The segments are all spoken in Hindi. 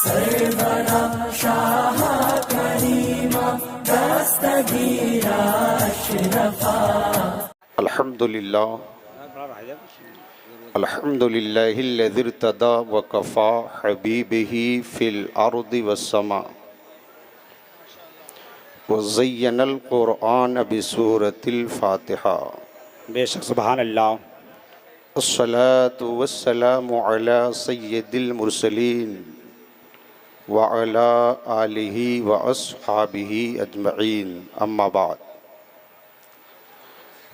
सरवरा शाह करीमा दस्तगीरा अशरफा। अल्हम्दुलिल्लाहिल्लज़ी इर्तदा व कफ़ा हबीबिही फ़िल अर्दि वस्समा व ज़य्यनल क़ुरआन बिसूरतिल फ़ातिहा। बेशक सुभान अल्लाह। अस्सलातु वस्सलामु अला सय्यिदिल मुरसलीन व अला आलिही व अस्हाबिही अजमईन, अम्मा बाद।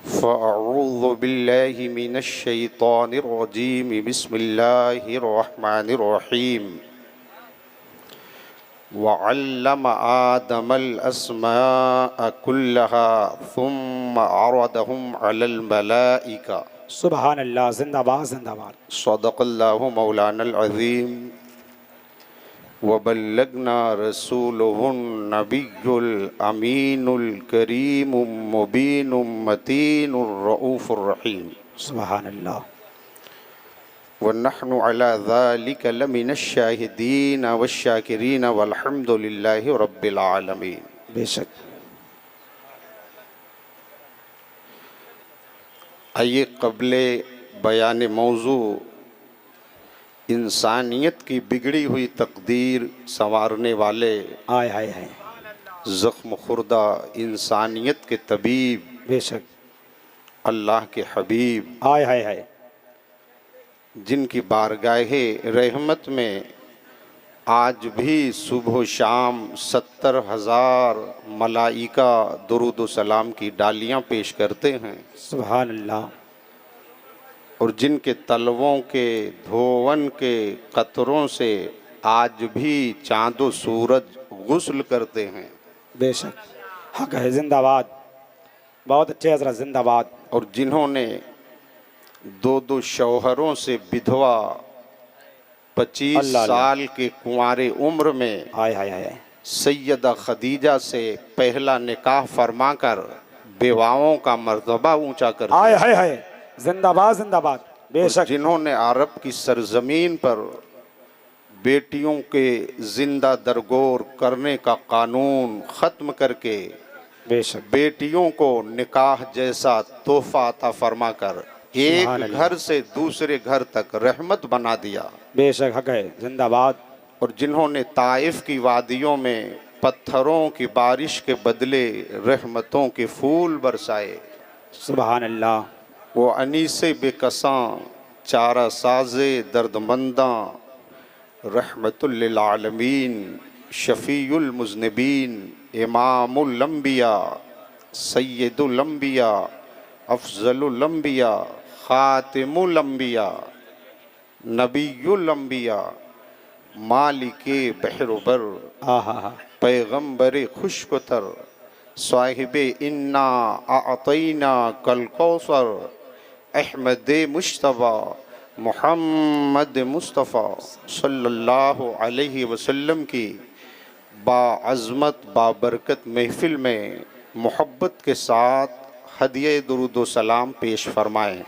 फ़अऊज़ु बिल्लाहि मिनश शैतानिर रजीम, बिस्मिल्लाहिर रहमानिर रहीम। वअल्लम आदमल अस्माअ कुल्लहा सुम्मा अरदहुम अलल मलाइका। सुभान अल्लाह। जिंदाबाद जिंदाबाद। सदक़ल्लाहु मौलानल अज़ीम व बल्लगना रसूलुहुन नबियुल अमीनुल करीमुम मुबीनुम मतीनुर रऊफ़ुर रहीम। सुभान अल्लाह। व नहनु अला ज़ालिका लमिनश शाहिदीन वश्शाकिरीन वल्हम्दुलिल्लाहि रब्बिल आलमीन। बेशक। आइए क़ब्ले बयान मौजू इंसानियत की बिगड़ी हुई तकदीर संवारने वाले आय हाय हाय। ज़ख्म खुर्दा इंसानियत के तबीब, बेशक। अल्लाह के हबीब, आय हाय हाय। जिनकी बारगाहे रहमत में आज भी सुबह शाम 70,000 मलाइका दुरूद सलाम की डालियाँ पेश करते हैं, सुभान अल्लाह। और जिनके तलवों के धोवन के कतरों से आज भी चाँदो सूरज गुस्ल करते हैं। बेशक हक है। जिंदाबाद। बहुत अच्छे हज़रत, जिंदाबाद। और जिन्होंने दो दो शौहरों से विधवा 25 साल के कुंवारे उम्र में आय हाय हाय। सैयदा खदीजा से पहला निकाह फरमाकर बेवाओं का मर्तबा ऊंचा कर दिया। आय हाय हाय। जिंदाबाद जिंदाबाद। बेशक। जिन्होंने अरब की सरजमीन पर बेटियों के जिंदा दरगोर करने का कानून ख़त्म करके बेशक। बेटियों को निकाह जैसा तोहफा अता फरमाकर एक घर से दूसरे घर तक रहमत बना दिया। बेशक हक है। जिंदाबाद। और जिन्होंने ताइफ की वादियों में पत्थरों की बारिश के बदले रहमतों के फूल बरसाए। सुभान अल्लाह। वो अनीसे बेकसां चारा साज़े दर्दमंदां रहमतुल लिल आलमीन शफ़ीउल मुज़निबीन इमामुल अंबिया सय्यदुल अंबिया अफ़ज़लुल अंबिया ख़ातिमुल अंबिया नबीयुल अंबिया मालिके बहरुबर पैगम्बरे खुशकुतर साहिबे इन्ना आतईना कल कौसर अहमद मुश्तबा मुहम्मद मुस्तफ़ा सल्लल्लाहु अलैहि वसल्लम की बाअज़मत बाबरकत महफ़िल में मोहब्बत के साथ हदिये दुरूद व सलाम पेश फरमाएँ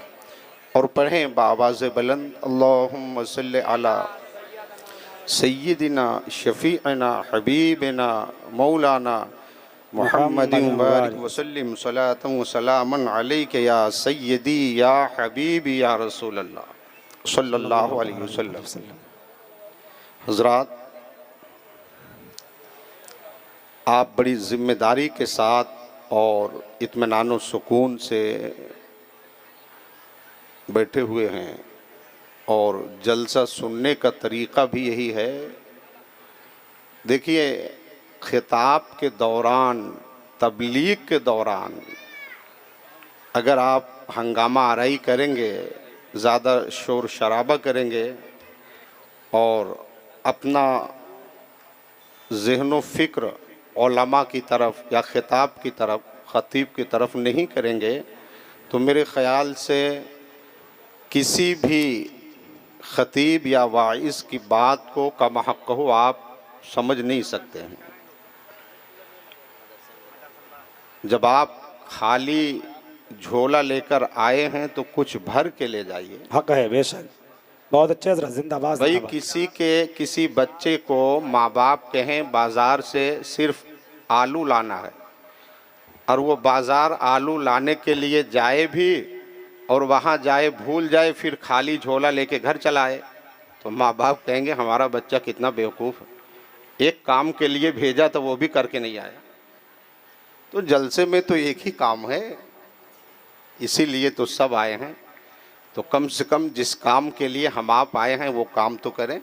और पढ़ें बाआवाज़ बुलंद, अल्लाहुम्मा सल्लि अला सय्यिदिना शफ़ीअना हबीबिना मौलाना मुहम्मदिन बारिक वसल्लिम सलातन व सलामन अलैका या सय्यदी या हबीबी या रसूल अल्लाह सल्लल्लाहु अलैहि वसल्लम। हज़रात, आप बड़ी ज़िम्मेदारी के साथ और इत्मीनान व सुकून से बैठे हुए हैं और जलसा सुनने का तरीक़ा भी यही है। देखिए, खिताब के दौरान, तबलीग के दौरान अगर आप हंगामा आराई करेंगे, ज़्यादा शोर शराबा करेंगे और अपना ज़हन व फ़िक्र उलमा की तरफ या खिताब की तरफ, ख़तीब की तरफ नहीं करेंगे, तो मेरे ख़याल से किसी भी ख़तीब या वाइज़ की बात को कमा हक़ हो आप समझ नहीं सकते हैं। जब आप खाली झोला लेकर आए हैं तो कुछ भर के ले जाइए। हक है। बेशक। बहुत अच्छे हजरत, जिंदाबाद भाई जिंदाबाद। किसी बच्चे को माँ बाप कहें बाजार से सिर्फ आलू लाना है, और वो बाजार आलू लाने के लिए जाए भी और वहाँ जाए भूल जाए, फिर खाली झोला लेके घर चला आए, तो माँ बाप कहेंगे हमारा बच्चा कितना बेवकूफ़ है, एक काम के लिए भेजा तो वो भी करके नहीं आया। तो जलसे में तो एक ही काम है, इसीलिए तो सब आए हैं। तो कम से कम जिस काम के लिए हम आप आए हैं वो काम तो करें।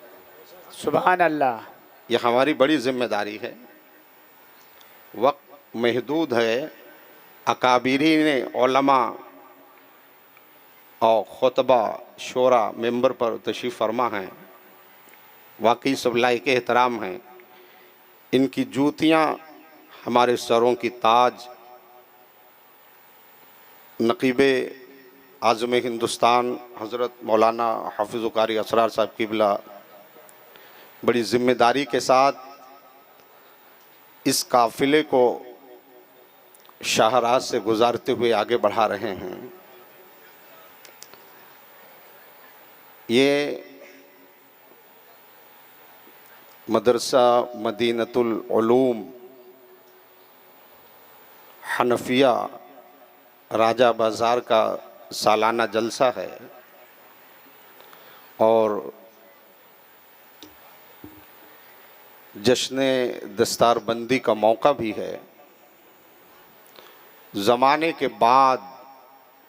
सुभान अल्लाह। ये हमारी बड़ी जिम्मेदारी है। वक्त महदूद है। अकाबिरीन उलमा और खुतबा शोरा मेंबर पर तशरीफ़ फरमा हैं, वाकई सब लायक एहतराम हैं। इनकी जूतियाँ हमारे सरों की ताज। नकीबे आज़म हिंदुस्तान हज़रत मौलाना हाफिज़ कारी असरार साहब किबला बड़ी ज़िम्मेदारी के साथ इस काफ़िले को शाहराह से गुजारते हुए आगे बढ़ा रहे हैं। ये मदरसा मदीनतुल उलूम हनफिया राजा बाज़ार का सालाना जलसा है और जश्न दस्तारबंदी का मौका भी है। ज़माने के बाद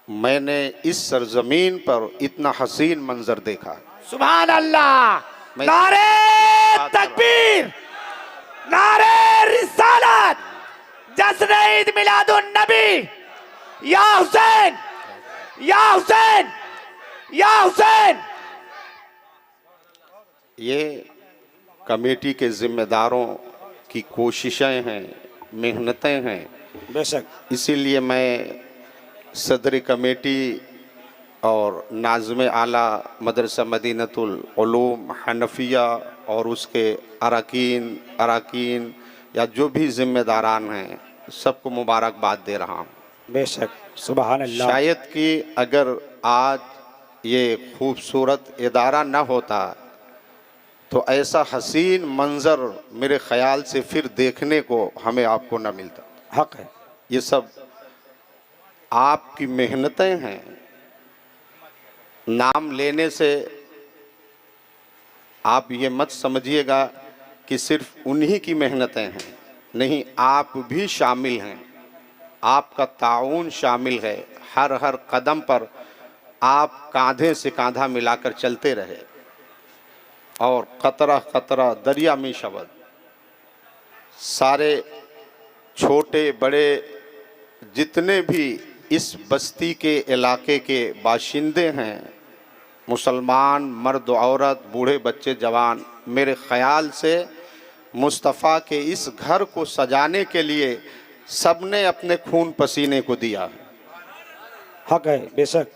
मैंने इस सरज़मीन पर इतना हसीन मंज़र देखा। सुभान अल्लाह। नारे तकबीर, नारे रिसालत, जश्न ईद मिलादुन नबी। या हुसैन, या हुसैन, या हुसैन। ये कमेटी के ज़िम्मेदारों की कोशिशें हैं, मेहनतें हैं। बेशक। इसीलिए मैं सदर कमेटी और नाज़िम आला मदरसा मदीनतुल उलूम हनफिया और उसके अरकान या जो भी ज़िम्मेदारान हैं सबको मुबारकबाद दे रहा हूँ। बेशक। सुभान अल्लाह। शायद कि अगर आज ये खूबसूरत इदारा न होता तो ऐसा हसीन मंज़र मेरे ख़याल से फिर देखने को हमें आपको न मिलता। हक है। ये सब आपकी मेहनतें हैं। नाम लेने से आप ये मत समझिएगा कि सिर्फ उन्हीं की मेहनतें हैं, नहीं, आप भी शामिल हैं। आपका ताउन शामिल है। हर कदम पर आप कांधे से कांधा मिलाकर चलते रहे और कतरा कतरा दरिया में शबद। सारे छोटे बड़े जितने भी इस बस्ती के इलाके के बाशिंदे हैं, मुसलमान मर्द औरत बूढ़े बच्चे जवान, मेरे ख़याल से मुस्तफ़ा के इस घर को सजाने के लिए सबने अपने खून पसीने को दिया है। हक है। बेशक।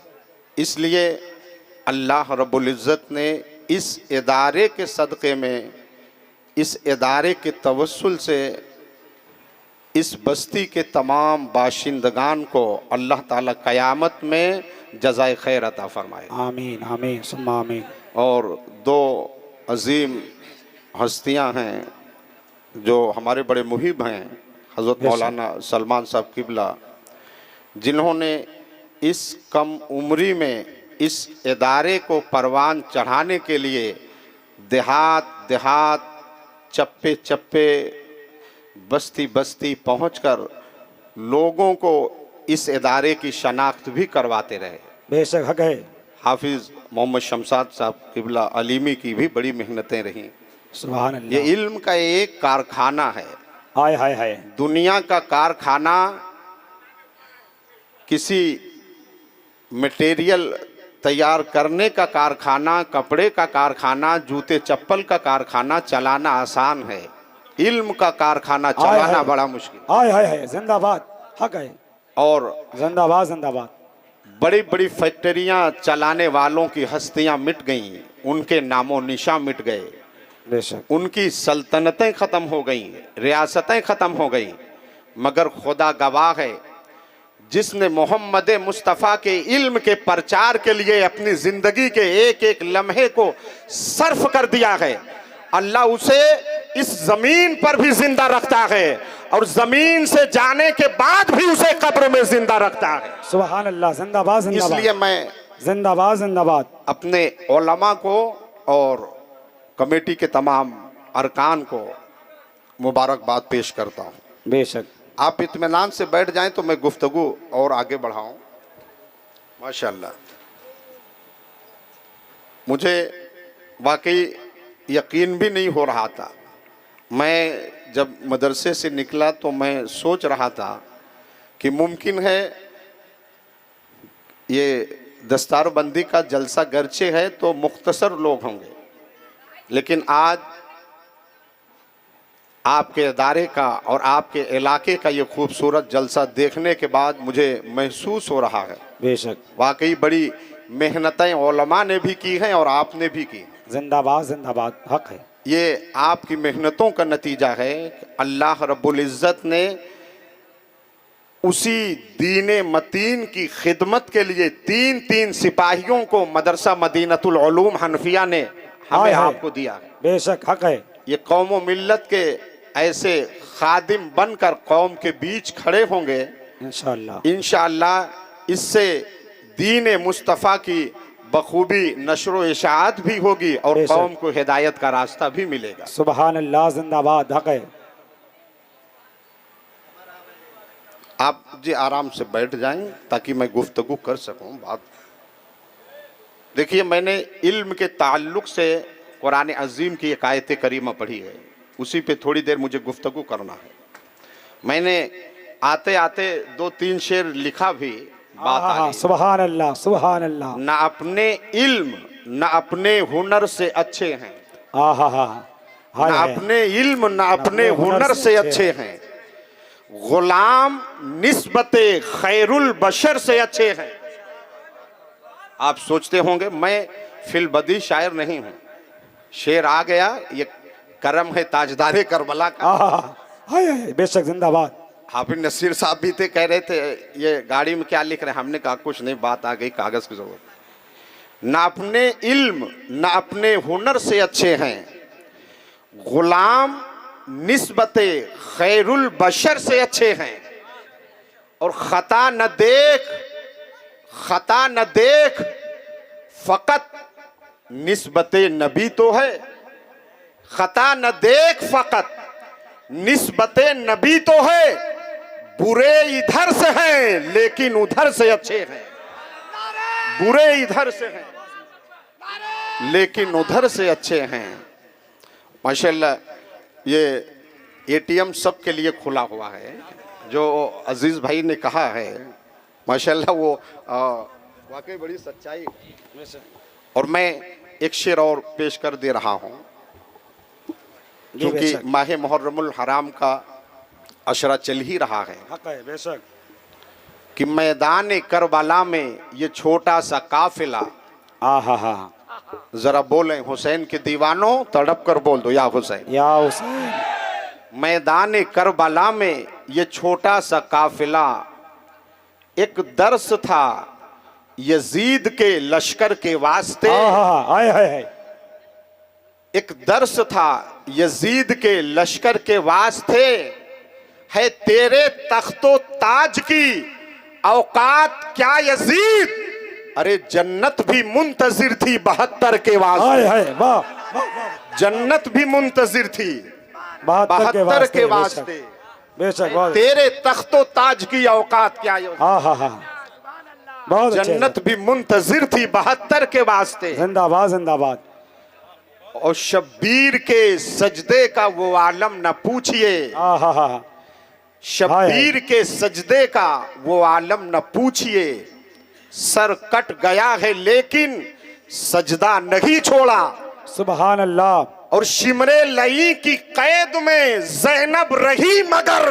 इसलिए अल्लाह रब्बुल इज़्ज़त ने इस इदारे के सदक़े में, इस इदारे के तवस्सुल से इस बस्ती के तमाम बाशिंदगान को अल्लाह ताला क़यामत में जज़ाए खैर अता फरमाए। आमीन आमीन सुम्मा आमीन। और दो अजीम हस्तियां हैं जो हमारे बड़े मुहिब हैं, हज़रत मौलाना सलमान साहब किबला, जिन्होंने इस कम उम्री में इस इदारे को परवान चढ़ाने के लिए देहात चप्पे चप्पे बस्ती बस्ती पहुंचकर लोगों को इस इदारे की शनाख्त भी करवाते रहे। बेशक। हक है। हाफिज़ मोहम्मद शमसाद साहब किबला अलीमी की भी बड़ी मेहनतें रहीं। सुभान अल्लाह। ये इल्म का एक कारखाना है। हाय हाय हाय। दुनिया का कारखाना किसी मटेरियल तैयार करने का कारखाना, कपड़े का कारखाना, जूते चप्पल का कारखाना चलाना आसान है। इल्म का कारखाना चलाना बड़ा मुश्किल। हाय हाय हाय। जिंदाबाद। हक है। और जिंदाबाद जिंदाबाद। बड़ी बड़ी फैक्ट्रियां चलाने वालों की हस्तियां मिट गईं, उनके नामो निशा मिट गए, बेशक। उनकी सल्तनतें ख़त्म हो गईं, रियासतें ख़त्म हो गईं। मगर खुदा गवाह है, जिसने मोहम्मद मुस्तफ़ा के इल्म के प्रचार के लिए अपनी ज़िंदगी के एक एक लम्हे को सर्फ कर दिया है, अल्लाह उसे इस ज़मीन पर भी जिंदा रखता है और ज़मीन से जाने के बाद भी उसे कब्र में जिंदा रखता है। सुभान अल्लाह, जिंदाबाद जिंदाबाद। इसलिए मैं जिंदाबाद जिंदाबाद अपने उलमा को और कमेटी के तमाम अरकान को मुबारकबाद पेश करता हूँ। बेशक। आप इत्मीनान से बैठ जाएं तो मैं गुफ्तगू और आगे बढ़ाऊं। माशाअल्लाह, मुझे वाकई यकीन भी नहीं हो रहा था। मैं जब मदरसे से निकला तो मैं सोच रहा था कि मुमकिन है ये दस्तारबंदी का जलसा गर्चे है तो मुख्तसर लोग होंगे, लेकिन आज आपके इदारे का और आपके इलाके का ये खूबसूरत जलसा देखने के बाद मुझे महसूस हो रहा है बेशक वाकई बड़ी मेहनतें उलमा ने भी की हैं और आपने भी की। जिंदाबाद जिंदाबाद, हक है। ये आपकी मेहनतों का नतीजा है कि अल्लाह रब्बुल इज़्ज़त ने उसी दीन मतीन की खिदमत के लिए 3-3 सिपाहियों को मदरसा मदीनतुल उलूम हनफिया ने हमें आपको दिया है। बेशक, हक है। ये कौम व मिल्लत के ऐसे खादिम बनकर कौम के बीच खड़े होंगे इंशाअल्लाह। इससे दीन मुस्तफ़ा की बखूबी नशर व इशाअत भी होगी और कौम को हिदायत का रास्ता भी मिलेगा। सुभान अल्लाह, जिंदाबाद, हक है। आप जी आराम से बैठ जाएं ताकि मैं गुफ्तगू कर सकूं। बात देखिए, मैंने इल्म के ताल्लुक से कुरान अजीम की एक आयत करीमा पढ़ी है, उसी पे थोड़ी देर मुझे गुफ्तगू करना है। मैंने आते आते 2-3 शेर लिखा भी, बात आ गई। सुभान अल्लाह, सुभान अल्लाह। न अपने इल्म न अपने हुनर से अच्छे हैं, न अपने इल्म न अपने हुनर से अच्छे हैं, गुलाम निस्बते खैरुल बशर से अच्छे हैं। आप सोचते होंगे मैं फिलबदी शायर नहीं हूं, शेर आ गया, ये करम है ताजदारे करबला का। बेशक, जिंदाबाद। हाफिज नसीर साहब भी थे, कह रहे थे ये गाड़ी में क्या लिख रहे हैं। हमने कहा कुछ नहीं, बात आ गई, कागज की जरूरत। न अपने इल्म न अपने हुनर से अच्छे हैं, गुलाम निस्बते खैरुल बशर से अच्छे हैं, और खता न देख फकत निस्बते नबी तो है। खता न देख फकत निस्बते नबी तो है, बुरे इधर से हैं लेकिन उधर से अच्छे हैं। बुरे इधर से हैं लेकिन उधर से अच्छे हैं। माशाल्लाह, ये एटीएम सब के लिए खुला हुआ है, जो अजीज भाई ने कहा है माशाल्लाह, वो वाकई बड़ी सच्चाई। और मैं एक शेर और पेश कर दे रहा हूँ, क्योंकि माह मुहर्रमुल हराम का अशरा चल ही रहा है। बेशक। कि मैदान करबला में ये छोटा सा काफिला, जरा बोलें हुसैन के दीवानों, तड़प कर बोल दो या हुसैन, या हुसैन। मैदान करबला में ये छोटा सा काफिला एक दर्स था यजीद के लश्कर के वास्ते। एक दर्स था यजीद के लश्कर के वास्ते, है तेरे तख्तो ताज की औकात क्या यजीद, अरे जन्नत भी मुंतजिर थी 72 के वास्ते। जन्नत भी मुंतजिर थी 72 के वास्ते। तेरे तख्तो ताज की औकात क्या यजीद, जन्नत भी मुंतजिर थी 72 के वास्ते। जिंदाबाद जिंदाबाद। और शब्बीर के सजदे का वो आलम न पूछिए, शब्बीर के सजदे का वो आलम न पूछिए, सर कट गया है लेकिन सजदा नहीं छोड़ा। सुभान अल्लाह। और शिमरे लई की कैद में ज़ैनब रही मगर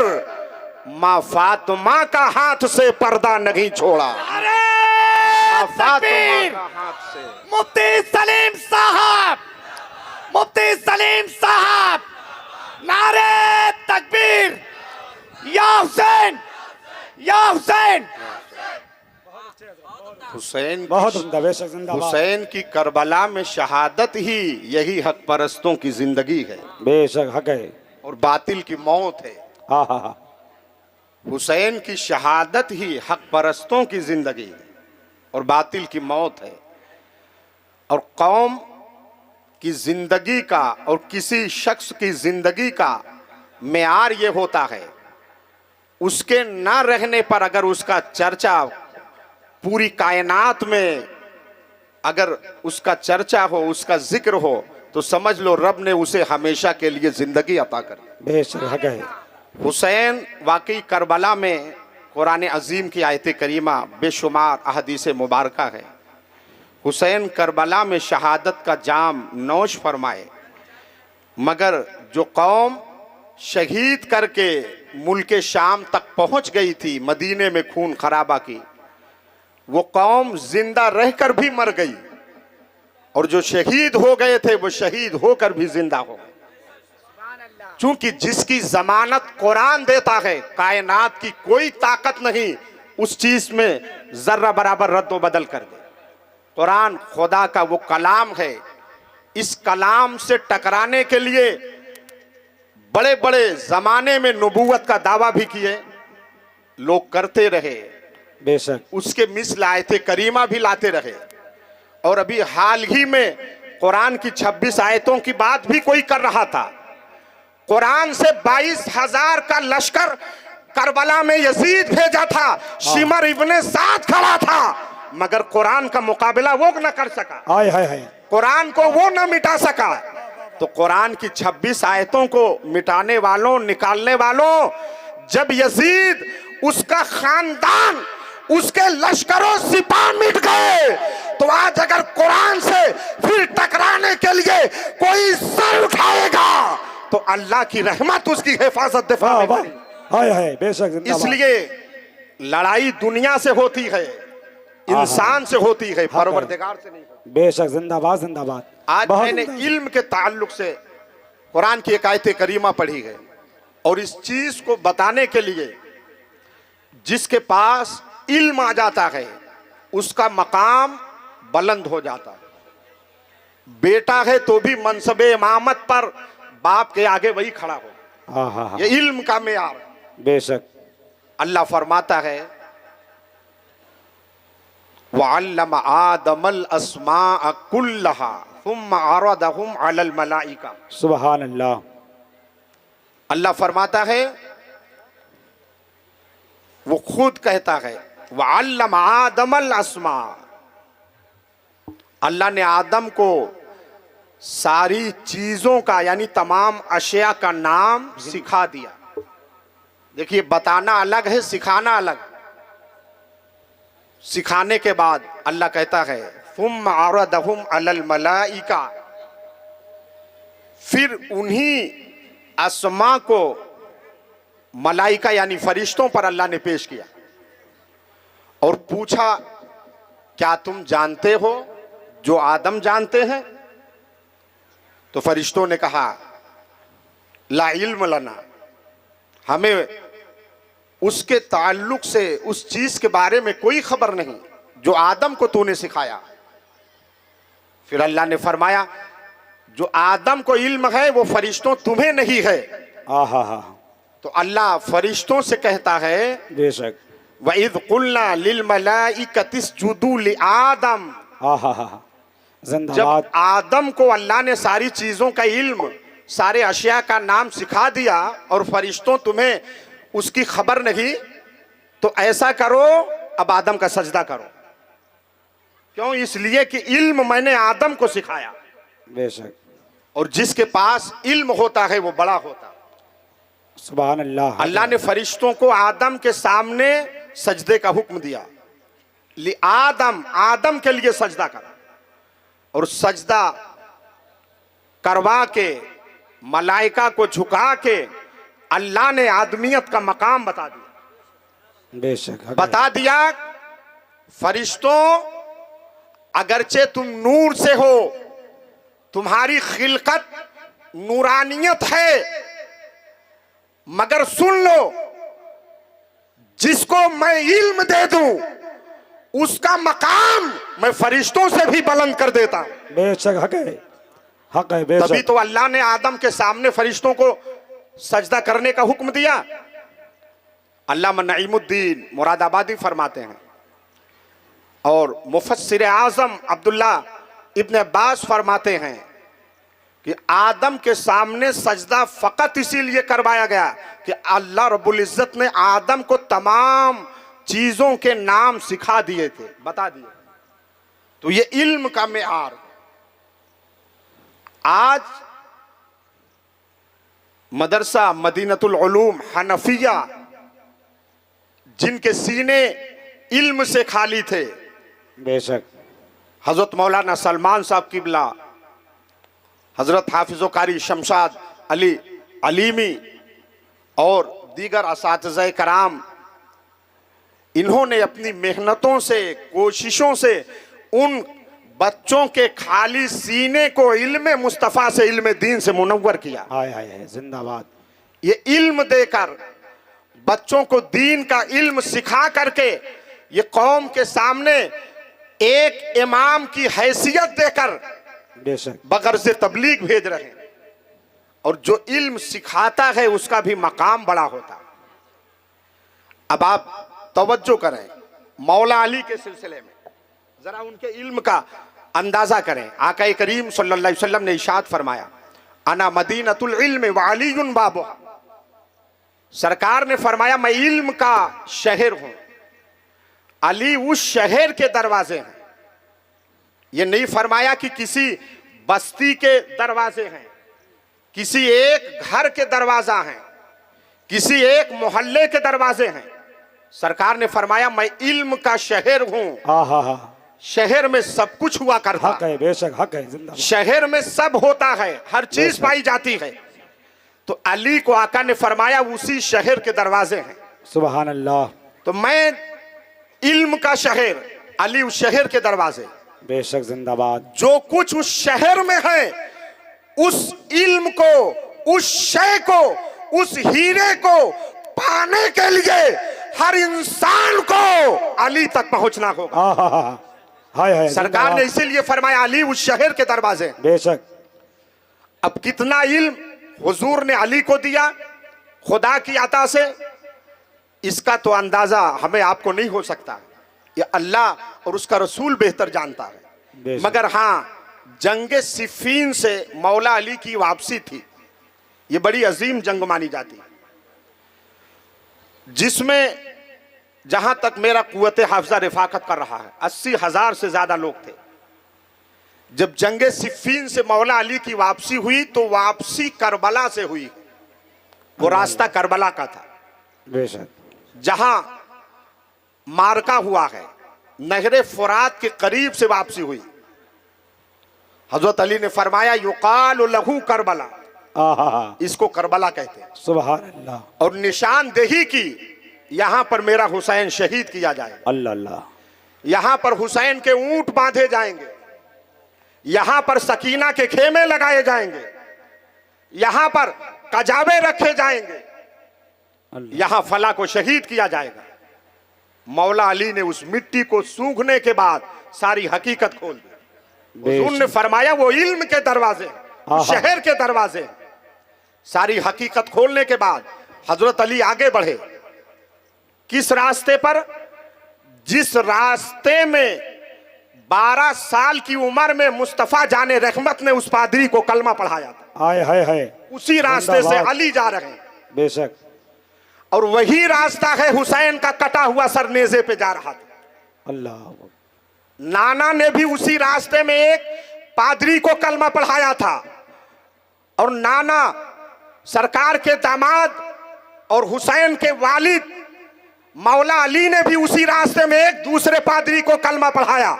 माँ फातिमा का हाथ से पर्दा नहीं छोड़ा। फातिमा का हाथ से। मुफ्ती सलीम साहब, मुफ्ती सलीम साहब, नारे तकबीर, या हुसैन या हुसैन। हुसैन बहुत उम्दा, बेशक जिंदाबाद। हुसैन की करबला में शहादत ही यही हक परस्तों की जिंदगी है बेशक हक है। और बातिल की मौत है। हाँ हाँ हाँ, हुसैन की शहादत ही हक परस्तों की जिंदगी है और बातिल की मौत है। और कौम की जिंदगी का और किसी शख्स की जिंदगी का मेयार ये होता है, उसके ना रहने पर अगर उसका चर्चा पूरी कायनात में, अगर उसका चर्चा हो, उसका जिक्र हो, तो समझ लो रब ने उसे हमेशा के लिए जिंदगी अता कर दी। बेशक हक है। हुसैन वाकई करबला में कुरान अजीम की आयत करीमा बेशुमार अहदीस मुबारक है। हुसैन करबला में शहादत का जाम नौश फरमाए, मगर जो कौम शहीद करके मुल्क शाम तक पहुंच गई थी, मदीने में खून खराबा की, वो कौम जिंदा रहकर भी मर गई। और जो शहीद हो गए थे वो शहीद होकर भी जिंदा हो गए। चूंकि जिसकी जमानत कुरान देता है, कायनात की कोई ताकत नहीं उस चीज में जर्रा बराबर रद्द बदल कर दे। कुरान खुदा का वो कलाम है। इस कलाम से टकराने के लिए बड़े बड़े जमाने में नबूवत का दावा भी किए, लोग करते रहे, बेशक उसके मिस्ल आयते करीमा भी लाते रहे। और अभी हाल ही में कुरान की 26 आयतों की बात भी कोई कर रहा था। कुरान से 22,000 का लश्कर करबला में यजीद भेजा था, शिमर इब्ने साद खड़ा था, मगर कुरान का मुकाबला वो न कर सका। हाय हाय हाय, कुरान को वो न मिटा सका। तो कुरान की 26 आयतों को मिटाने वालों, निकालने वालों, जब यजीद, उसका खानदान, उसके लश्करों सिपाह मिट गए, तो आज अगर कुरान से फिर टकराने के लिए कोई सर उठाएगा तो अल्लाह की रहमत उसकी हिफाजत दिफा वाह में वाह, करेगी। हाय हाय, बेशक जिंदाबाद। इसलिए लड़ाई दुनिया से होती है, इंसान से होती है, परवरदिगार से नहीं होती। बेशक जिंदाबाद जिंदाबाद। आज बहुत मैंने उम्दा। इल्म के ताल्लुक से कुरान की एक आयत करीमा पढ़ी है, और इस चीज को बताने के लिए जिसके पास इल्म आ जाता है उसका मकाम बुलंद हो जाता है। बेटा है तो भी मनसबे इमामत पर बाप के आगे वही खड़ा हो। हाँ हाँ हाँ, ये इल्म का मेयार है। बेशक। अल्लाह फरमाता है, वअल्लम आदमल अस्माअ कुल्लहा सुम्मा अरदहुम अलल मलाइका। सुभान अल्लाह। अल्लाह फरमाता है, वो खुद कहता है, वअल्लम आदमल अस्मा, अल्लाह ने आदम को सारी चीजों का यानी तमाम अशिया का नाम सिखा दिया। देखिए, बताना अलग है, सिखाना अलग। सिखाने के बाद अल्लाह कहता है, फुम अरदहुम अलल मलाइका, फिर उन्हीं अस्मा को मलाइका यानी फरिश्तों पर अल्लाह ने पेश किया और पूछा, क्या तुम जानते हो जो आदम जानते हैं? तो फरिश्तों ने कहा, ला इल्म लना, हमें उसके ताल्लुक से उस चीज के बारे में कोई खबर नहीं जो आदम को तूने सिखाया। फिर अल्लाह ने फरमाया, जो आदम को इल्म है वो फरिश्तों तुम्हें नहीं है। हाँ हाँ हाँ, तो अल्लाह फरिश्तों से कहता है, बेशक। वइज़ कुल्ना लिल मलाइकति इसजुदू लि आदम, हाँ हाँ हाँ, जब जिंदाबाद। आदम को अल्लाह ने सारी चीजों का इल्म, सारे अशिया का नाम सिखा दिया और फरिश्तों तुम्हें उसकी खबर नहीं, तो ऐसा करो, अब आदम का सजदा करो। क्यों? इसलिए कि इल्म मैंने आदम को सिखाया। बेशक। और जिसके पास इल्म होता है वो बड़ा होता है। सुभान अल्लाह। अल्लाह ने फरिश्तों को आदम के सामने सजदे का हुक्म दिया, li आदम, आदम के लिए सजदा करा। और सजदा करवा के, मलाइका को झुका के अल्लाह ने आदमियत का मकाम बता दिया। बेशक। बता दिया, फरिश्तों, अगरचे तुम नूर से हो, तुम्हारी खिलकत नूरानियत है, मगर सुन लो, जिसको मैं इल्म दे दूं उसका मकाम मैं फरिश्तों से भी बुलंद कर देता हूं। बेशक हक है तभी बेशक। तो अल्लाह ने आदम के सामने फरिश्तों को सजदा करने का हुक्म दिया। अल्लामा नईमुद्दीन मुरादाबादी फरमाते हैं और मुफस्सिर आजम अब्दुल्ला इब्न अब्बास फरमाते हैं कि आदम के सामने सजदा फकत इसीलिए करवाया गया कि अल्लाह रब्बुल इज्जत ने आदम को तमाम चीजों के नाम सिखा दिए थे, बता दिए। तो ये इल्म का मेआर। आज मदरसा मदीनतुल उलूम हनफिया जिनके सीने इल्म से खाली थे, बेशक हजरत मौलाना सलमान साहब किबला, हजरत हाफिज़ो कारी शमशाद अली अलीमी और दीगर असातिज़े कराम, इन्होंने अपनी मेहनतों से कोशिशों से उन बच्चों के खाली सीने को इल्म मुस्तफ़ा से इल्म दीन से मुनव्वर किया। हाय हाय हाय जिंदाबाद। ये इल्म देकर बच्चों को दीन का इल्म सिखा करके ये कौम के सामने एक इमाम की हैसियत देकर बेशक बगैर से तबलीग भेज रहे हैं। और जो इल्म सिखाता है उसका भी मकाम बड़ा होता है। अब आप तवज्जो करें मौला अली के सिलसिले में, जरा उनके इल्म का अंदाजा करें। आका करीम सल्लल्लाहु अलैहि वसल्लम ने इरशाद फरमाया, अना मदीनतुल इल्म व अलीयुन बाबुहा। सरकार ने फरमाया मैं इल्म का शहर हूं, अली उस शहर के दरवाजे हैं। ये नहीं फरमाया कि किसी बस्ती के दरवाजे हैं, किसी एक घर के दरवाजा हैं, किसी एक मोहल्ले के दरवाजे हैं। सरकार ने फरमाया मैं इल्म का शहर हूं। हाँ हाँ हाँ शहर में सब कुछ हुआ करता हक है बेशक हक है जिंदाबाद। शहर में सब होता है, हर चीज पाई जाती है। तो अली को आका ने फरमाया उसी शहर के दरवाजे हैं। सुभान अल्लाह। तो मैं इल्म का शहर, अली उस शहर के दरवाजे। बेशक जिंदाबाद। जो कुछ उस शहर में है उस इल्म को, उस शय को, उस हीरे को पाने के लिए हर इंसान को अली तक पहुंचना होगा। हाँ हाँ हाँ हाय हाय सरकार ने इसीलिए फरमाया अली उस शहर के दरवाजे। बेशक। अब कितना इल्म हुजूर ने अली को दिया खुदा की अता से, इसका तो अंदाजा हमें आपको नहीं हो सकता। ये अल्लाह और उसका रसूल बेहतर जानता है। मगर हाँ, जंग सिफीन से मौला अली की वापसी थी, ये बड़ी अजीम जंग मानी जाती है, जिसमें जहां तक मेरा कुव्वत हाफिजा रिफाकत कर रहा है 80,000 से ज्यादा लोग थे। जब जंग सिफीन से मौला अली की वापसी हुई तो वापसी करबला से हुई। वो रास्ता करबला का था, बेशक जहां मार्का हुआ है, नहरे फुरात के करीब से वापसी हुई। हजरत अली ने फरमाया युकाल लहू करबला, इसको करबला कहते हैं। सुभान अल्लाह। और निशानदेही की यहां पर मेरा हुसैन शहीद किया जाएगा। अल्लाह अल्लाह। यहां पर हुसैन के ऊंट बांधे जाएंगे, यहां पर सकीना के खेमे लगाए जाएंगे, यहां पर कजाबे रखे जाएंगे, यहां फला को शहीद किया जाएगा। मौला अली ने उस मिट्टी को सूखने के बाद सारी हकीकत खोल दी। हुजूर ने फरमाया वो इल्म के दरवाजे, शहर के दरवाजे। सारी हकीकत खोलने के बाद हजरत अली आगे बढ़े। किस रास्ते पर? जिस रास्ते में 12 साल की उम्र में मुस्तफा जाने रहमत ने उस पादरी को कलमा पढ़ाया था। हाय हाय हाय। उसी रास्ते से अली जा रहे हैं। बेशक। और वही रास्ता है हुसैन का कटा हुआ सर नेज़े पे जा रहा था। अल्लाह। नाना ने भी उसी रास्ते में एक पादरी को कलमा पढ़ाया था। और नाना सरकार के दामाद और हुसैन के वालिद मौला अली ने भी उसी रास्ते में एक दूसरे पादरी को कलमा पढ़ाया।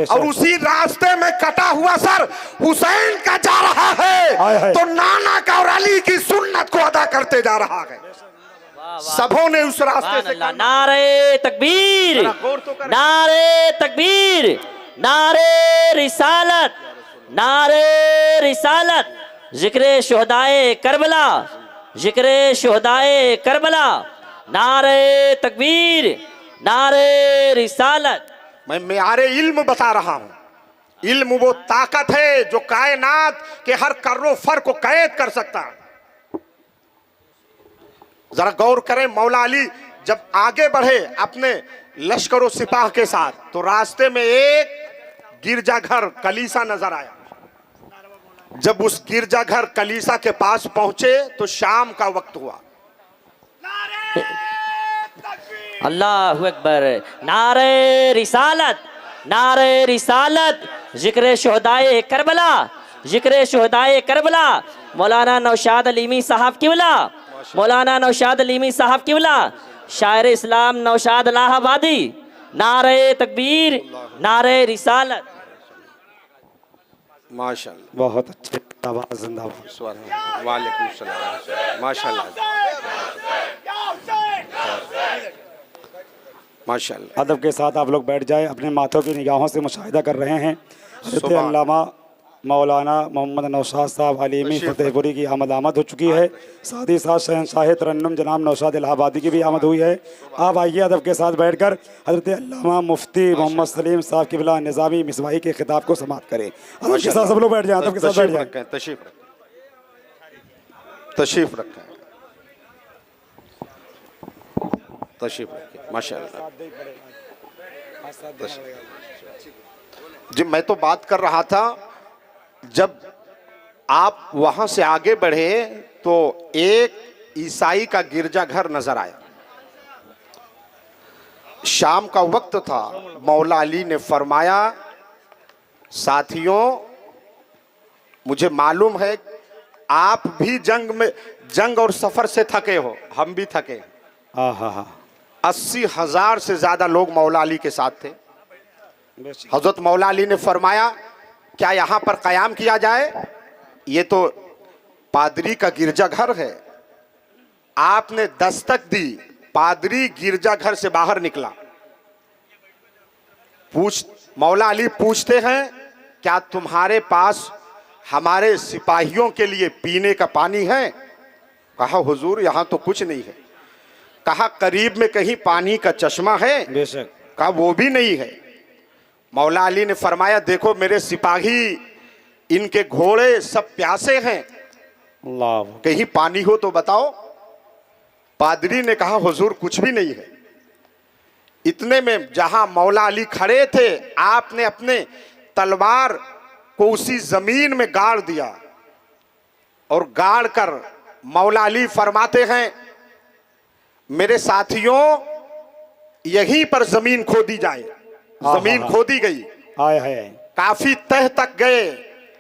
और उसी रास्ते में कटा हुआ सर हुसैन का जा रहा है, तो नाना का और अली की सुन्नत को अदा करते जा रहा है। सबों ने उस रास्ते से नारे तकबीर, नारे तकबीर, नारे रिसालत, नारे रिसालत, जिक्रे शुहदाए करबला, जिक्रे शुहदाए करबला, नारे तकबीर, नारे रिसालत। मैं मेयारे इल्म बता रहा हूं। इल्म वो ताकत है जो कायनात के हर कर्रो फर को कैद कर सकता है। जरा गौर करें, मौला अली जब आगे बढ़े अपने लश्कर और सिपाह के साथ, तो रास्ते में एक गिरजाघर कलीसा नजर आया। जब उस गिरजाघर कलीसा के पास पहुंचे तो शाम का वक्त हुआ। अल्लाहु अकबर। नारे रिसालत, नारे रिसालत। जिक्र शुहदाए करबला, जिक्र शुहदाए करबला। मौलाना नौशाद अलीमी साहब किबला, मौलाना नौशाद अलीमी साहब किबला, शायर इस्लाम नौशाद इलाहाबादी। नारे तकबीर, नारे रिसालत। माशाअल्लाह, बहुत अच्छे, जिंदाबाद जिंदाबाद। वालेकुम सलाम। माशाअल्लाह, माशाअल्लाह। अदब के साथ आप लोग बैठ जाए, अपने माथों की निगाहों से मुशाहिदा कर रहे हैं हज़रत अल्लामा मौलाना मोहम्मद नौशाद साहब अलीमी फतेहपुरी की आमद हो चुकी है। साथ ही साथ शहंशाह तरन्नुम जनाब नौशाद इलाहाबादी की भी आमद हुई है। आप आइए अदब के साथ बैठकर हज़रत अल्लामा मुफ्ती मोहम्मद सलीम साहब किबला निज़ामी मिसबाही के खिताब को समाप्त करें। अदब के साथ सब लोग बैठ जाए, अदब के साथ बैठ जाए। तशरीफ रखें, तशरीफ रखें। माशाअल्लाह जी, मैं तो बात कर रहा था, जब आप वहां से आगे बढ़े तो एक ईसाई का गिरजाघर नजर आया। शाम का वक्त था। मौला अली ने फरमाया, साथियों, मुझे मालूम है आप भी जंग और सफर से थके हो, हम भी थके। 80,000 से ज्यादा लोग मौला अली के साथ थे। हजरत मौला अली ने फरमाया, क्या यहां पर कयाम किया जाए? ये तो पादरी का गिरजाघर है। आपने दस्तक दी, पादरी गिरजाघर से बाहर निकला। मौला अली पूछते हैं, क्या तुम्हारे पास हमारे सिपाहियों के लिए पीने का पानी है? कहा, हुजूर यहां तो कुछ नहीं है। कहा, करीब में कहीं पानी का चश्मा है? बेशक। कहा, वो भी नहीं है। मौला अली ने फरमाया, देखो मेरे सिपाही, इनके घोड़े सब प्यासे हैं, अल्लाह, कहीं पानी हो तो बताओ। पादरी ने कहा, हुजूर कुछ भी नहीं है। इतने में जहां मौला अली खड़े थे, आपने अपने तलवार को उसी जमीन में गाड़ दिया और गाड़ कर मौला अली फरमाते हैं, मेरे साथियों, यहीं पर जमीन खोदी जाए। जमीन खोदी गई, आए है, काफी तह तक गए।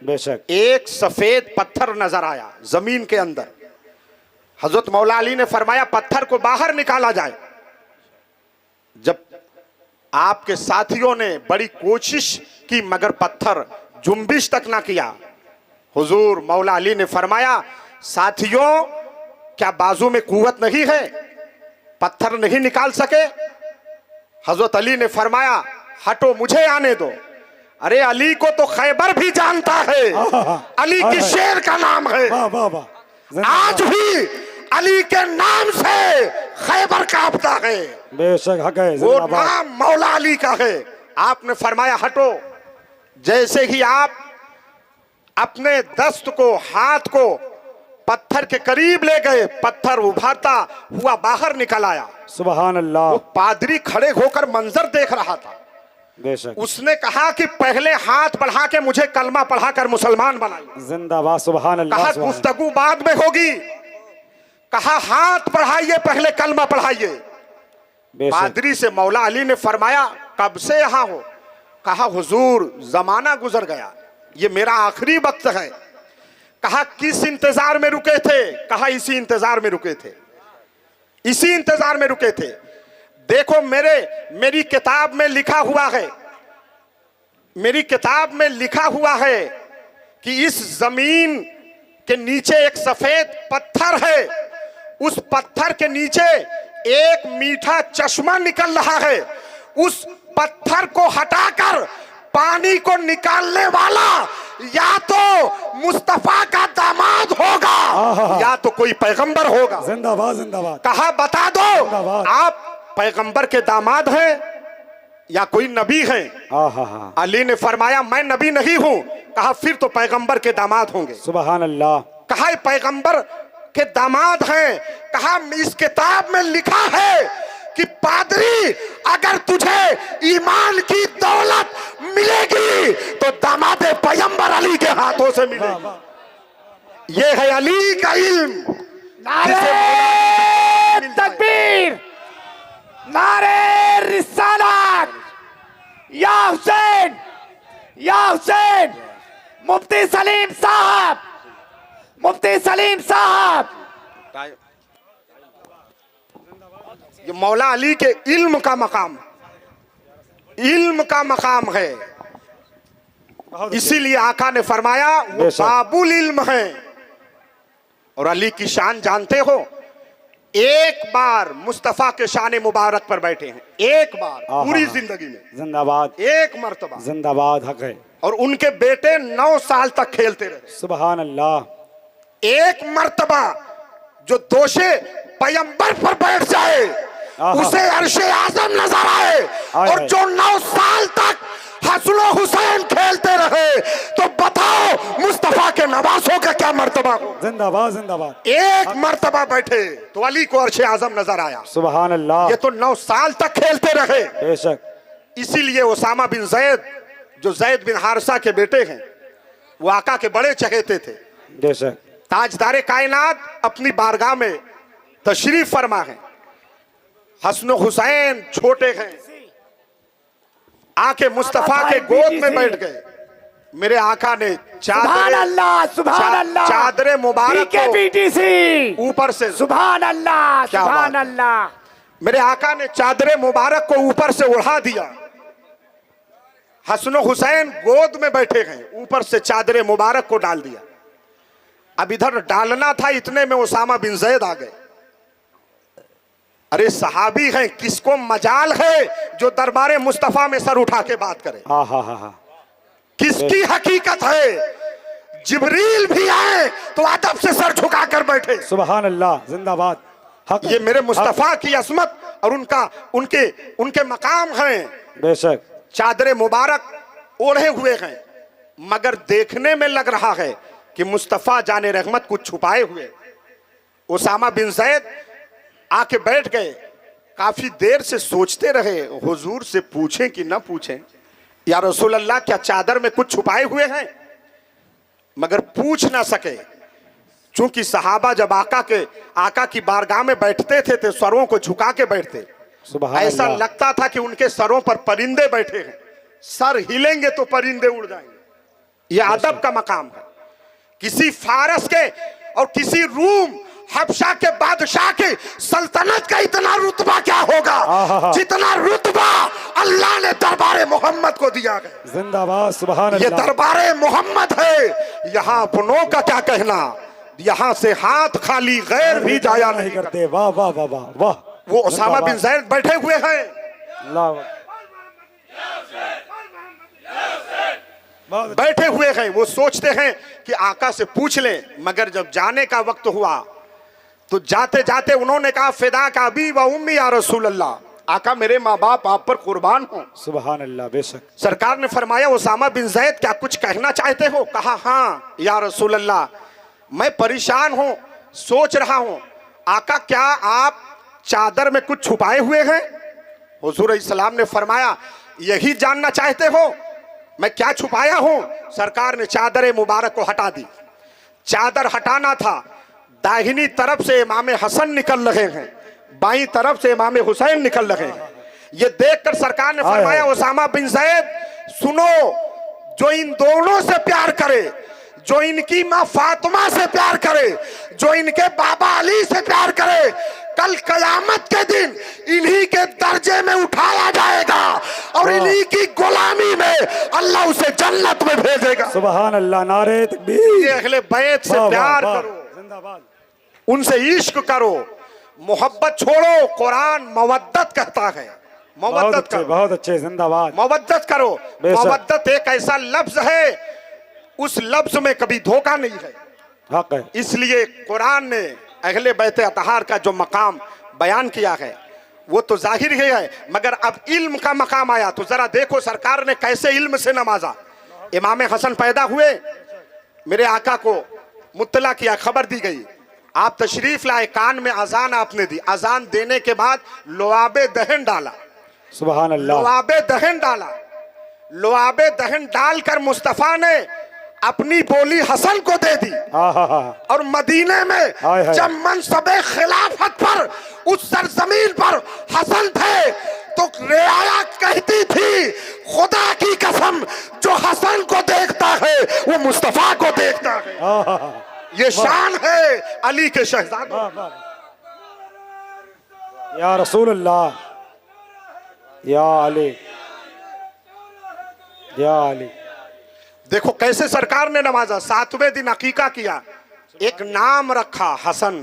बेशक। एक सफेद पत्थर नजर आया जमीन के अंदर। हजरत मौला अली ने फरमाया, पत्थर को बाहर निकाला जाए। जब आपके साथियों ने बड़ी कोशिश की मगर पत्थर जुम्बिश तक ना किया। हुजूर मौला अली ने फरमाया, साथियों, क्या बाजू में कुव्वत नहीं है? पत्थर नहीं निकाल सके? हजरत अली ने फरमाया, हटो, मुझे आने दो। अरे अली को तो खैबर भी जानता है, अली की शेर का नाम है। आज भी अली के नाम से खैबर कांपता है। बेशक हक है, वो नाम मौला अली का है। आपने फरमाया, हटो। जैसे ही आप अपने दस्त को, हाथ को पत्थर के करीब ले गए, पत्थर उभरता हुआ बाहर निकल आया। सुभान अल्लाह। वो पादरी खड़े होकर मंजर देख रहा था। बेशक। उसने कहा कि पहले हाथ बढ़ा के मुझे कलमा पढ़ाकर मुसलमान बनाइए। जिंदाबाद, सुभान अल्लाह। कहा, गुफ्तगू बाद में होगी। कहा, हाथ बढ़ाइए, पहले कलमा पढ़ाइए। पादरी से मौला अली ने फरमाया, कब से यहां हो? कहा, हुजूर जमाना गुजर गया, ये मेरा आखिरी वक्त है। कहा, किस इंतजार में रुके थे? कहा, इसी इंतजार में रुके थे, इसी इंतजार में रुके थे। देखो मेरी किताब में लिखा हुआ है, मेरी किताब में लिखा हुआ है कि इस जमीन के नीचे एक सफेद पत्थर है। उस पत्थर के नीचे एक मीठा चश्मा निकल रहा है। उस पत्थर को हटाकर पानी को निकालने वाला या तो मुस्तफा का दामाद होगा या तो कोई पैगंबर होगा। जिंदाबाद जिंदाबाद। कहा बता दो जिंदाबाद। आप पैगंबर के दामाद हैं या कोई नबी हैं? हाँ। अली ने फरमाया मैं नबी नहीं हूं। कहा फिर तो पैगंबर के दामाद होंगे। सुभान अल्लाह। कहा पैगंबर के दामाद हैं। कहा इस किताब में लिखा है कि पादरी अगर तुझे ईमान की दौलत मिलेगी तो दामाद पैगंबर अली के हाथों से मिलेगी। ये है अली का इल्म। नारे तकबीर, नारे रिसालत, या हुसैन, या हुसैन। मुफ्ती सलीम साहब, मुफ्ती सलीम साहब। ये मौला अली के इल्म का मकाम, इल्म का मकाम है। इसीलिए आका ने फरमाया वो बाबुल इल्म है। और अली की शान जानते हो, एक बार मुस्तफा के शान मुबारक पर बैठे हैं, एक बार पूरी जिंदगी में, जिंदाबाद, एक मर्तबा। जिंदाबाद, हक है। और उनके बेटे 9 साल तक खेलते रहे। सुभान अल्लाह। एक मर्तबा जो दोषे पैगंबर पर बैठ जाए उसे अर्शे आजम नजर आए। और जो 9 साल तक हसन हुसैन खेलते रहे, तो बताओ मुस्तफा के नवासों का क्या मर्तबा हो। जिंदाबाद जिंदाबाद। एक मर्तबा बैठे तो अली को अर्शे आजम नजर आया। सुभान अल्लाह। ये तो 9 साल तक खेलते रहे। बेशक। इसीलिए उसामा बिन जैद, जो जैद बिन हारिसा के बेटे हैं, वो आका के बड़े चहेते थे। बेशक। ताजदारे कायनात अपनी बारगाह में तशरीफ फरमा है। हसन हुसैन छोटे हैं, आके मुस्तफा के गोद में बैठ गए। मेरे आका ने सुभान अल्लाह, सुभान अल्लाह। चादरे मुबारक को बीटीसी ऊपर से, सुभान अल्लाह, क्या सुभान बात। अल्लाह। मेरे आका ने चादरे मुबारक को ऊपर से उड़ा दिया। हसन हुसैन गोद में बैठे हैं, ऊपर से चादरे मुबारक को डाल दिया। अब इधर डालना था, इतने में उसामा बिन जैद आ गए। अरे सहाबी हैं, किसको मजाल है जो दरबारे मुस्तफा में सर उठा के बात करे। किसकी हकीकत है। जिब्रील भी आए तो अदब से सर झुका कर बैठे। सुभान अल्लाह, जिंदाबाद, हक। ये मेरे मुस्तफा की असमत और उनके मकाम हैं। बेशक। चादरे मुबारक ओढ़े हुए हैं, मगर देखने में लग रहा है कि मुस्तफा जाने रहमत कुछ छुपाए हुए। उसामा बिन जैद आके बैठ गए, काफी देर से सोचते रहे हुजूर से पूछें कि ना पूछें। या रसूल अल्लाह, क्या चादर में कुछ छुपाए हुए हैं? मगर पूछ ना सके, चूंकि सहाबा जब आका की बारगाह में बैठते थे तो सरों को झुका के बैठते। ऐसा लगता था कि उनके सरों पर परिंदे बैठे हैं, सर हिलेंगे तो परिंदे उड़ जाएंगे। यह अदब का मकाम है। किसी फारस के और किसी रूम हबशा के बादशाह के सल्तनत का इतना रुतबा क्या होगा जितना रुतबा अल्लाह ने दरबारे मोहम्मद को दिया है। जिंदाबाद, सुभान अल्लाह। ये दरबारे मोहम्मद है, यहाँ अपनों का क्या कहना। यहाँ से हाथ खाली गैर भी जाया नहीं करते। वाह वाह वाह वाह वाह। वो उसामा बिन जैद बैठे हुए हैं। बैठे हुए हैं, वो सोचते हैं कि आका से पूछ लें। मगर जब जाने का वक्त हुआ तो जाते जाते उन्होंने कहा, फिदा का अबी व उम्मी या रसूल अल्लाह, आका मेरे माँ बाप आप पर कुर्बान हो। सुभान अल्लाह। बेशक। सरकार ने फरमाया, उसामा बिन जैद क्या कुछ कहना चाहते हो? कहा हाँ या रसूल अल्लाह, मैं परेशान हूँ, सोच रहा हूँ। आका क्या आप चादर में कुछ छुपाए हुए हैं? हुजूर इस्लाम ने फरमाया, यही जानना चाहते हो मैं क्या छुपाया हूं? सरकार ने चादर मुबारक को हटा दी। चादर हटाना था, दाहिनी तरफ से इमाम हसन निकल रहे हैं, बाईं तरफ से इमाम हुसैन निकल रहे हैं। ये देखकर सरकार ने फरमाया, उसामा बिन जैद सुनो, जो इन दोनों से प्यार करे, जो इनकी माँ फातिमा से प्यार करे, जो इनके बाबा अली से प्यार करे, कल कयामत के दिन इन्हीं के दर्जे में उठाया जाएगा और इन्हीं की गुलामी में अल्लाह उसे जन्नत में भेजेगा। सुभान अल्लाह। नारे तकबीर। ये अहले बैत से प्यार करो, जिंदाबाद, उनसे इश्क करो, मोहब्बत छोड़ो। कुरान मवद्दत कहता है, मवद्दत करो, बहुत अच्छे। जिंदाबाद। मवद्दत करो। मवद्दत एक ऐसा लफ्ज है, उस लफ्ज में कभी धोखा नहीं है। हक है। इसलिए कुरान ने अहले बैत अतहार का जो मकाम बयान किया है वो तो जाहिर ही है, मगर अब इल्म का मकाम आया तो जरा देखो सरकार ने कैसे इल्म से नवाजा। इमाम हसन पैदा हुए, मेरे आका को मुत्तला किया, खबर दी गई, आप तशरीफ लाए, कान में अजान आपने दी, अजान देने के बाद लोआबे दहन डाला, सुभान अल्लाह। लोआबे दहन डाला, लोआबे दहन डालकर मुस्तफा ने अपनी बोली हसन को दे दी। और मदीने में हाय हाय। जब मनसबे खिलाफत पर उस सरजमीन पर हसन थे तो रियाया कहती थी खुदा की कसम जो हसन को देखता है वो मुस्तफा को देखता है। ये शान है अली के शहजादों। या रसूल अल्लाह, या अली, या अली। देखो कैसे सरकार ने नवाजा। 7वें दिन अकीका किया, एक नाम रखा हसन,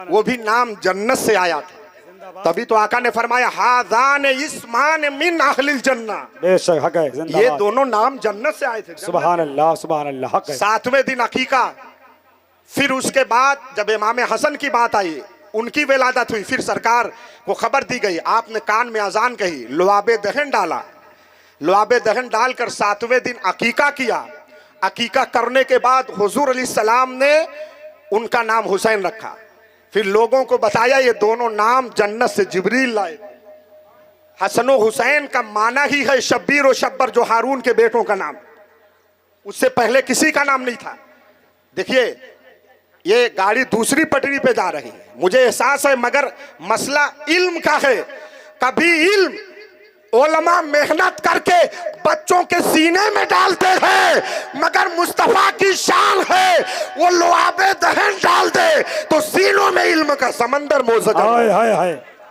वो भी नाम जन्नत से आया था। तभी तो आका ने फरमाया हाज़ान इस्मान मिन अहलिल जन्ना, बेशक हक है, ये जिंदाबाद। दोनों नाम जन्नत से आए थे। सुभान अल्लाह, सुभान अल्लाह, हक है। 7वें दिन अकीका। फिर उसके बाद जब इमाम हसन की बात आई, उनकी विलादत हुई, फिर सरकार को खबर दी गई, आपने कान में अजान कही, लुआबे दहन डाला, लुआबे दहन डालकर 7वें दिन अकीका किया। अकीका करने के बाद हुजूर अलैहिस्सलाम ने उनका नाम हुसैन रखा। फिर लोगों को बताया ये दोनों नाम जन्नत से जिब्रील लाए। हसन और हुसैन का माना ही है शब्बीर और शब्बर, जो हारून के बेटों का नाम, उससे पहले किसी का नाम नहीं था। देखिए ये गाड़ी दूसरी पटरी पे जा रही है, मुझे एहसास है, मगर मसला इल्म का है। कभी इल्म उलमा मेहनत करके बच्चों के सीने में डालते हैं, मगर मुस्तफा की शान है वो लुआबे दहन डाल दे तो सीनों में इल्म का समंदर मौजूद है। हाय हाय हाय,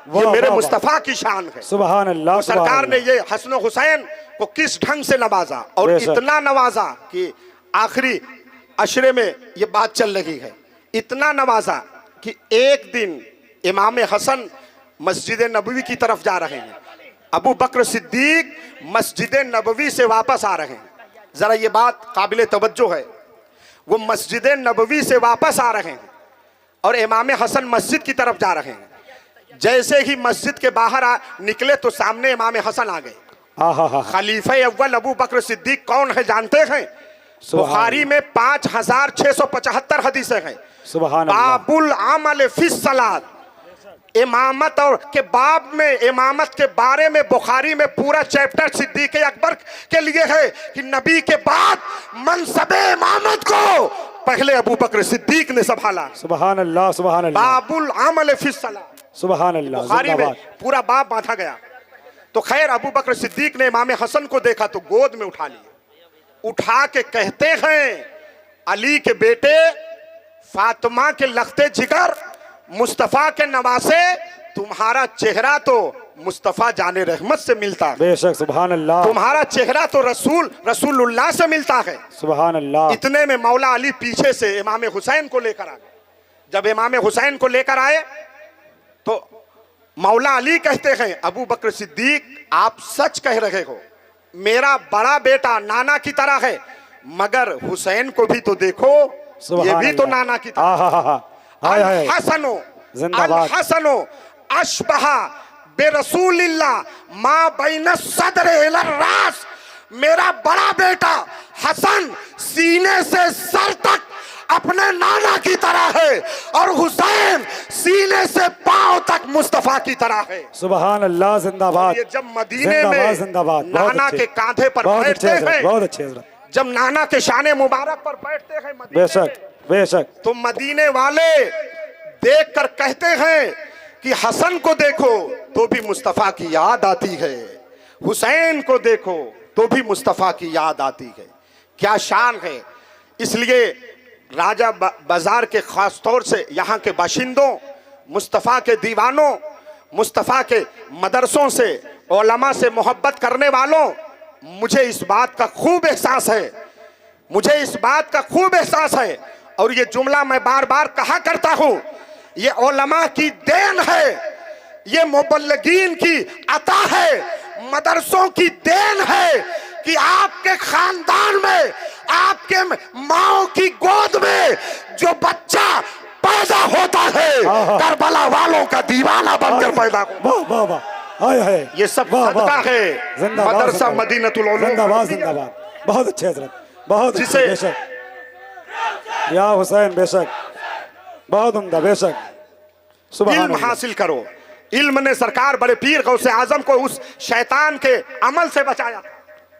ये मेरे मुस्तफा की शान है। सुभान अल्लाह। सरकार ने ये हसन हुसैन को किस ढंग से नवाजा, और इतना नवाजा कि आखिरी अशरे में ये बात चल रही है, इतना नवाजा कि एक दिन इमाम हसन मस्जिद नबवी की तरफ जा रहे हैं, अबू बकर सिद्दीक मस्जिद नबवी से वापस आ रहे हैं। जरा ये बात काबिल तवज्जो है, वो मस्जिद नबवी से वापस आ रहे हैं और इमाम हसन मस्जिद की तरफ जा रहे हैं। जैसे ही मस्जिद के बाहर निकले तो सामने इमाम हसन आ गए। खलीफा अव्वल अबू बकर सिद्दीक कौन है जानते हैं? बुखारी में 5675 हदीसें हैं। बाबुल अमल फिस सलात, इमामत और के बाब में, इमामत के बारे में बुखारी में पूरा चैप्टर सिद्दीक अकबर के लिए है कि नबी के बाद मनसबे इमामत को पहले अबू बकर सिद्दीक ने संभाला। सुभान अल्लाह, सुभान अल्लाह। बाबुल अमल फिस सलात, सुभान अल्लाह, बुखारी में पूरा बाब बांधा गया। तो खैर अबू बकर सिद्दीक ने इमाम हसन को देखा तो गोद में उठा लिया, उठा के कहते हैं अली के बेटे, फातिमा के लखते जिगर, मुस्तफा के नवासे, तुम्हारा चेहरा तो मुस्तफा जाने रहमत से मिलता है। बेशक, सुभान अल्लाह। तुम्हारा चेहरा तो रसूलुल्लाह से मिलता है। सुभान अल्लाह। इतने में मौला अली पीछे से इमाम हुसैन को लेकर आ गए। जब इमाम हुसैन को लेकर आए तो मौला अली कहते हैं अबू बकर सिद्दीक आप सच कह रहे हो, मेरा बड़ा बेटा नाना की तरह है, मगर हुसैन को भी तो देखो, ये भी तो नाना की तरह। हसनो हसनो अशबहा बेरसूलिल्लाह मा बैन सदर इला रास, मेरा बड़ा बेटा हसन सीने से सर तक अपने नाना की तरह है और हुसैन सीने से पांव तक मुस्तफा की तरह है। सुभान अल्लाह, जिंदाबाद। ये जब मदीने में नाना के कांधे पर बैठते हैं, बहुत अच्छे, जब नाना के शाने मुबारक पर बैठते हैं मदीने में, बेशक बेशक, तो मदीने वाले देखकर कहते हैं कि हसन को देखो तो भी मुस्तफा की याद आती है, हुसैन को देखो तो भी मुस्तफा की याद आती है। क्या शान है। इसलिए राजा बाजार के खास तौर से यहाँ के बाशिंदों, मुस्तफा के दीवानों, मुस्तफा के मदरसों से, उलमा से मोहब्बत करने वालों, मुझे इस बात का खूब एहसास है, मुझे इस बात का खूब एहसास है। और ये जुमला मैं बार बार कहा करता हूँ, ये उलमा की देन है, ये मुबल्लिगीन की अता है, मदरसों की देन है कि आपके खानदान में आपके माओ की गोद में जो बच्चा पैदा होता है करबला वालों का दीवाना बनकर पैदा हो। वाह वाह वाह, हाय हाय, ये सब वाह, सदका वाह। है जिंदाबाद, मदरसा जिंदाबाद। मदीनतुल उलूम। जिंदाबाद जिंदाबाद, बहुत अच्छे हजरत, बहुत अच्छे, जिसे- बेशक या हुसैन, बेशक बहुत उम्दा, बेशक। सुभान इल्म अल्लाह। हासिल करो। इल्म ने सरकार बड़े पीर गौसे आजम को उस शैतान के अमल से बचाया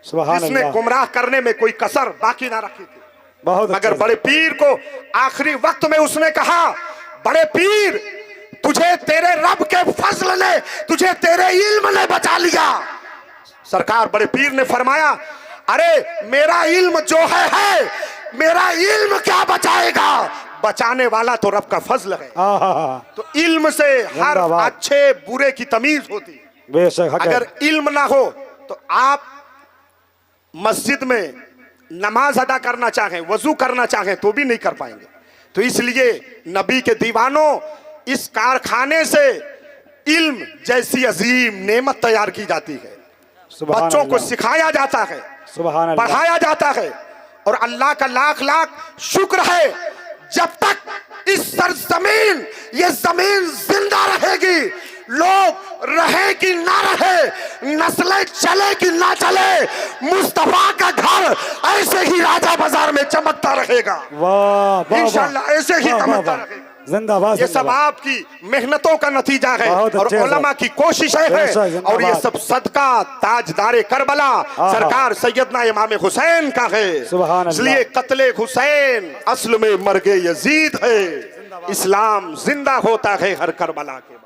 सुभान जिसने अल्लाह, गुमराह करने में कोई कसर बाकी ना रखी थी। बहुत अच्छे मगर बड़े पीर को आखिरी वक्त में उसने कहा, बड़े पीर तुझे तेरे रब के फजल ने, तुझे तेरे इल्म ने बचा लिया। सरकार बड़े पीर ने फरमाया, अरे मेरा इल्म जो है मेरा इल्म क्या बचाएगा, बचाने वाला तो रब का फजल है। आहा, तो इल्म से हर जिंदाबाद। अच्छे बुरे की तमीज होती है। बेशक हक है। अगर इल्म ना हो तो आप मस्जिद में नमाज अदा करना चाहें, वजू करना चाहें तो भी नहीं कर पाएंगे। तो इसलिए नबी के दीवानों, इस कारखाने से इल्म जैसी अजीम नेमत तैयार की जाती है। सुभान बच्चों को अल्लाह, सिखाया जाता है, सुभान अल्लाह, पढ़ाया जाता है। और अल्लाह का लाख लाख शुक्र है, जब तक इस सरजमीन, ये जमीन जिंदा रहेगी, लोग रहे कि ना रहे, नस्लें चले कि ना चले, मुस्तफा का घर ऐसे ही राजा बाजार में चमकता रहेगा। वाह वाह, वाह, इंशाअल्लाह ऐसे ही वाह, वाह, चमकता वाह। रहेगा। जिंदाबाद ये सब जिंदाबाद। आपकी मेहनतों का नतीजा है बहुत और अच्छे उलमा हजरत। की कोशिशें बेशक, हैं। जिंदाबाद। और ये सब सदका ताजदारे करबला सरकार सैयदना इमाम हुसैन का है। सुभान अल्लाह। इसलिए कत्ले हुसैन असल में मर्गे यजीद है। इस्लाम जिंदा होता है हर करबला के बाद।